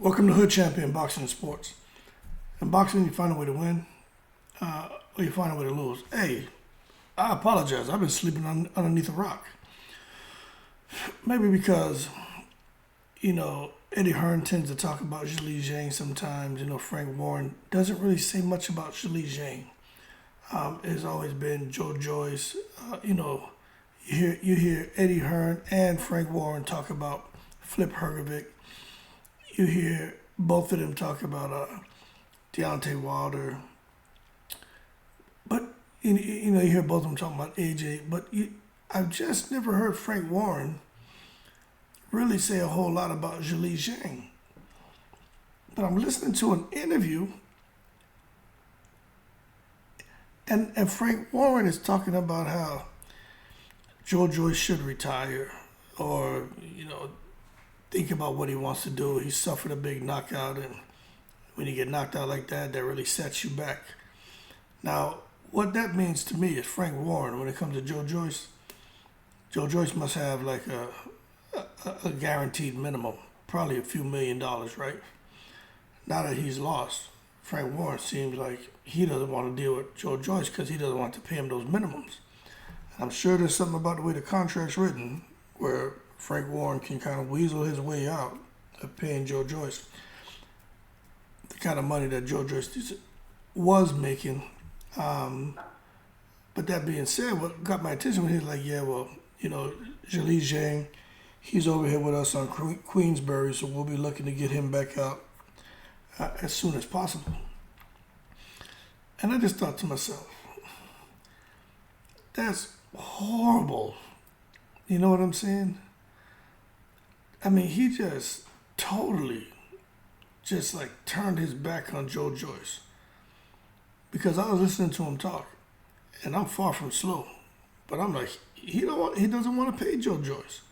Welcome to Hood Champion Boxing and Sports. In boxing, you find a way to win, or you find a way to lose. Hey, I apologize. I've been sleeping underneath a rock. Maybe because, Eddie Hearn tends to talk about Zhang sometimes. Frank Warren doesn't really say much about Zhang. It's always been Joyce. You hear Eddie Hearn and Frank Warren talk about Flip Hergovic. You hear both of them talk about Deontay Wilder. But, you hear both of them talking about AJ. But I've just never heard Frank Warren really say a whole lot about Zhang. But I'm listening to an interview, and Frank Warren is talking about how Joyce should retire, or, think about what he wants to do. He suffered a big knockout, and when you get knocked out like that, that really sets you back. Now, what that means to me is Frank Warren, when it comes to Joyce must have like a guaranteed minimum, probably a few $1 million, right? Now that he's lost, Frank Warren seems like he doesn't want to deal with Joyce because he doesn't want to pay him those minimums. And I'm sure there's something about the way the contract's written where Frank Warren can kind of weasel his way out of paying Joyce the kind of money that Joyce was making. But that being said, what got my attention was he was like, Zhang, he's over here with us on Queensbury, so we'll be looking to get him back out as soon as possible. And I just thought to myself, that's horrible. You know what I'm saying? I mean, he just totally turned his back on Joyce. Because I was listening to him talk, and I'm far from slow. But I'm like, he doesn't want to pay Joyce.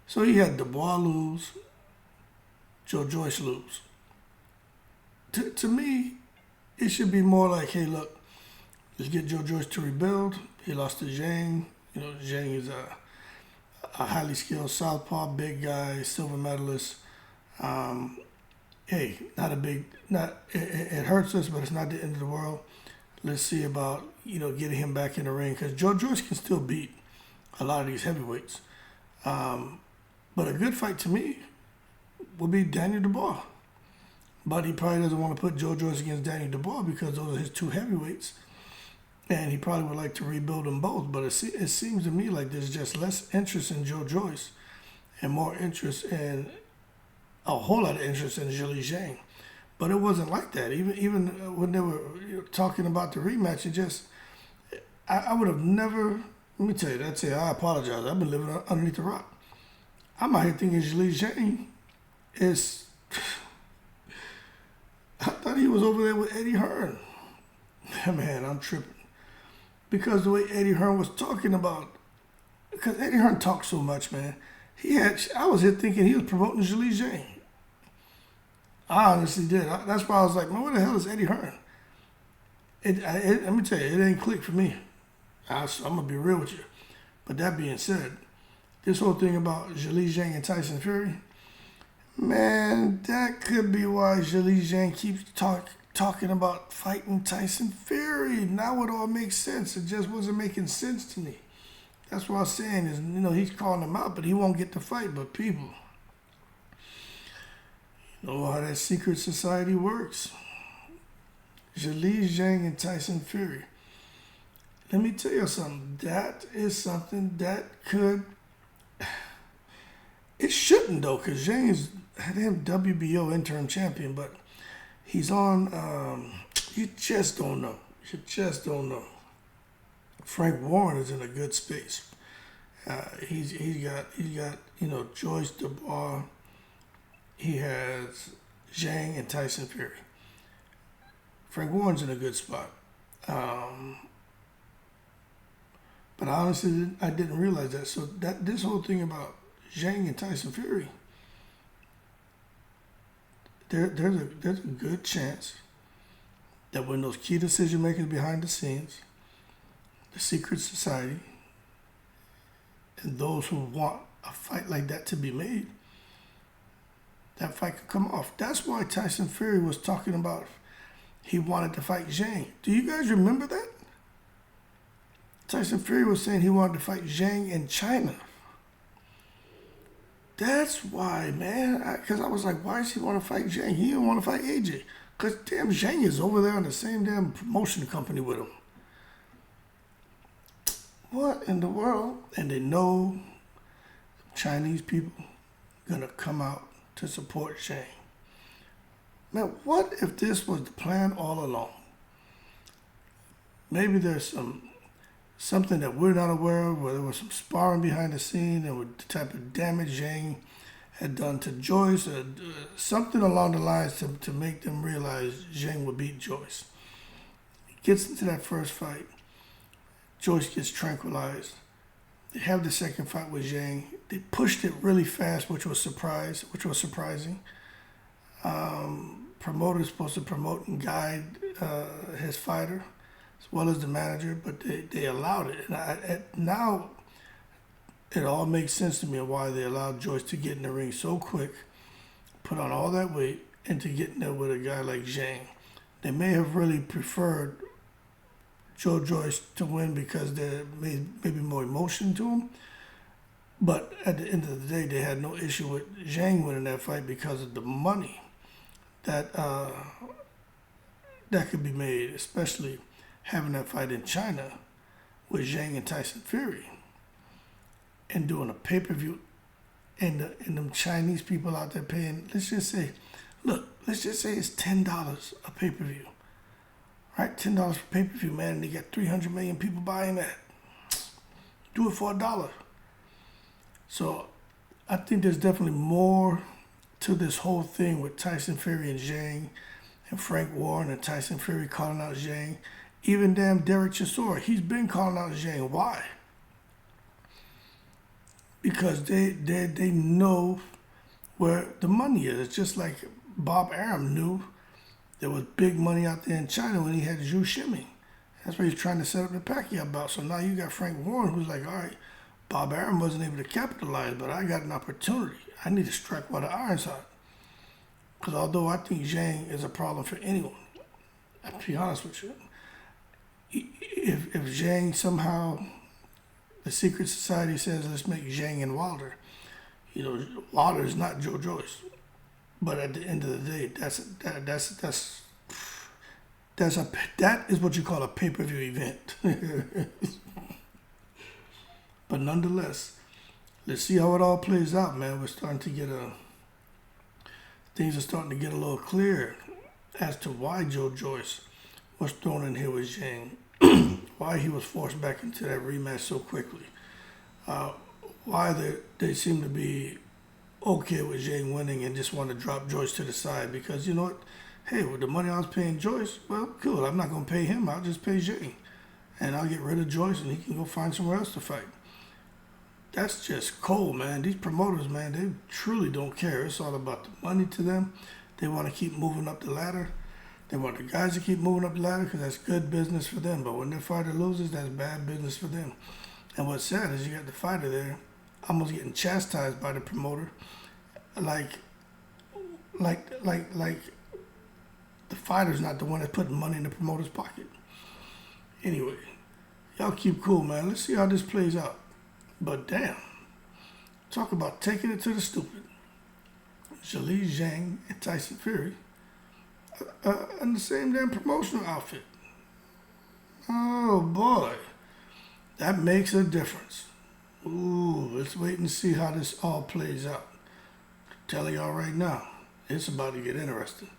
So he had Dubois lose, Joyce lose. To me, it should be more like, hey, look, let's get Joyce to rebuild. He lost to Zhang. Zhang is a highly skilled southpaw, big guy, silver medalist. Hey, it hurts us, but it's not the end of the world. Let's see about, getting him back in the ring, because Joyce can still beat a lot of these heavyweights. But a good fight to me would be Daniel Dubois. But he probably doesn't want to put Joyce against Daniel Dubois because those are his two heavyweights. And he probably would like to rebuild them both. But it seems to me like there's just less interest in Joyce and more interest in, a whole lot of interest in Zhang. But it wasn't like that. Even when they were talking about the rematch, I would have never, let me tell you, I'd say I apologize. I've been living underneath the rock. I'm out here thinking Zhang is, I thought he was over there with Eddie Hearn. Man, I'm tripping. Because the way Eddie Hearn was talking about, because Eddie Hearn talks so much, man. I was here thinking he was promoting Zhang. I honestly did. That's why I was like, man, what the hell is Eddie Hearn? Let me tell you, it ain't clicked for me. I'm going to be real with you. But that being said, this whole thing about Zhang and Tyson Fury, man, that could be why Zhang keeps talking about fighting Tyson Fury. Now it all makes sense. It just wasn't making sense to me. That's what I was saying is, he's calling him out, but he won't get the fight. But people, you know how that secret society works. Zhang and Tyson Fury. Let me tell you something. That is something that could... It shouldn't, though, because Zhang is him WBO interim champion, but he's on... you just don't know. You just don't know. Frank Warren is in a good space. He's got Joyce, Dubois. He has Zhang and Tyson Fury. Frank Warren's in a good spot. But honestly, I didn't realize that. So this whole thing about Zhang and Tyson Fury, there's a good chance that when those key decision makers behind the scenes, the secret society, and those who want a fight like that to be made, that fight could come off. That's why Tyson Fury was talking about he wanted to fight Zhang. Do you guys remember that? Tyson Fury was saying he wanted to fight Zhang in China. That's why, man. Because I was like, why does he want to fight Zhang? He didn't want to fight AJ. Because damn, Zhang is over there on the same damn promotion company with him. What in the world? And they know Chinese people gonna come out to support Zhang. Man, what if this was the plan all along? Maybe there's something that we're not aware of, where there was some sparring behind the scene and with the type of damage Zhang had done to Joyce, or something along the lines to make them realize Zhang would beat Joyce. He gets into that first fight. Joyce gets tranquilized. They have the second fight with Zhang. They pushed it really fast, which was surprising. Promoter is supposed to promote and guide his fighter, as well as the manager, but they allowed it. And now it all makes sense to me why they allowed Joyce to get in the ring so quick, put on all that weight, and to get in there with a guy like Zhang. They may have really preferred Joyce to win because there may be more emotion to him. But at the end of the day, they had no issue with Zhang winning that fight because of the money that could be made, especially having that fight in China with Zhang and Tyson Fury and doing a pay-per-view and them Chinese people out there paying, let's just say it's $10 a pay-per-view. Right, $10 for pay-per-view, man, and they got 300 million people buying that. Do it for $1. So I think there's definitely more to this whole thing with Tyson Fury and Zhang and Frank Warren and Tyson Fury calling out Zhang. Even damn Derek Chisora, he's been calling out Zhang. Why? Because they know where the money is. It's just like Bob Arum knew there was big money out there in China when he had Zhu Shiming. That's why he's trying to set up the Pacquiao bout. So now you got Frank Warren who's like, all right, Bob Arum wasn't able to capitalize, but I got an opportunity. I need to strike while the iron's hot. Because although I think Zhang is a problem for anyone, I'll be honest with you, if Zhang somehow, the secret society says, let's make Zhang and Wilder, Wilder is not Joe Joyce. But at the end of the day, that is what you call a pay-per-view event. But nonetheless, let's see how it all plays out, man. We're starting to get things are starting to get a little clearer as to why Joe Joyce was thrown in here with Zhang, why he was forced back into that rematch so quickly, why they seem to be okay with Zhang winning and just want to drop Joyce to the side because, you know what, hey, with the money I was paying Joyce, well, cool, I'm not going to pay him, I'll just pay Zhang. And I'll get rid of Joyce and he can go find somewhere else to fight. That's just cold, man. These promoters, man, they truly don't care. It's all about the money to them. They want to keep moving up the ladder. They want the guys to keep moving up the ladder because that's good business for them. But when their fighter loses, that's bad business for them. And what's sad is you got the fighter there almost getting chastised by the promoter, like the fighter's not the one that's putting money in the promoter's pocket. Anyway, y'all keep cool, man. Let's see how this plays out. But damn, talk about taking it to the stupid. Zhelei, Zhang, and Tyson Fury in the same damn promotional outfit. Oh boy, that makes a difference. Ooh, let's wait and see how this all plays out. I'm telling y'all right now, it's about to get interesting.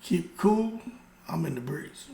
Keep cool. I'm in the breeze.